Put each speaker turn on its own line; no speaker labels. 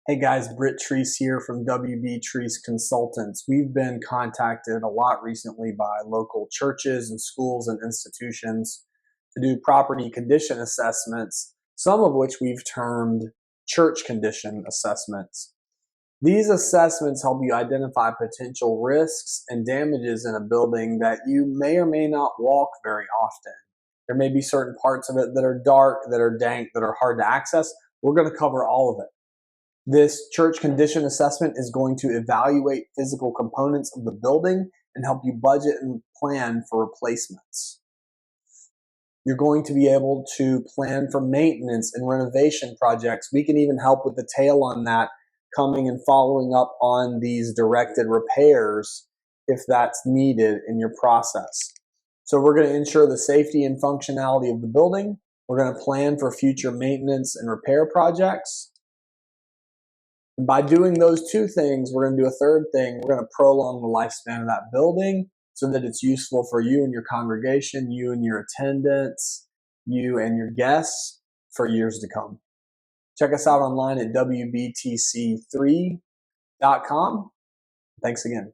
Hey guys, Britt Treese here from WB Treese Consultants. We've been contacted a lot recently by local churches and schools and institutions to do property condition assessments, some of which we've termed church condition assessments. These assessments help you identify potential risks and damages in a building that you may or may not walk very often. There may be certain parts of it that are dark, that are dank, that are hard to access. We're going to cover all of it. This church condition assessment is going to evaluate physical components of the building and help you budget and plan for replacements. You're going to be able to plan for maintenance and renovation projects. We can even help with the tail on that, coming and following up on these directed repairs if that's needed in your process. So we're going to ensure the safety and functionality of the building. We're going to plan for future maintenance and repair projects. And by doing those two things, we're going to do a third thing. We're going to prolong the lifespan of that building so that it's useful for you and your congregation, you and your attendants, you and your guests for years to come. Check us out online at wbtc3.com. Thanks again.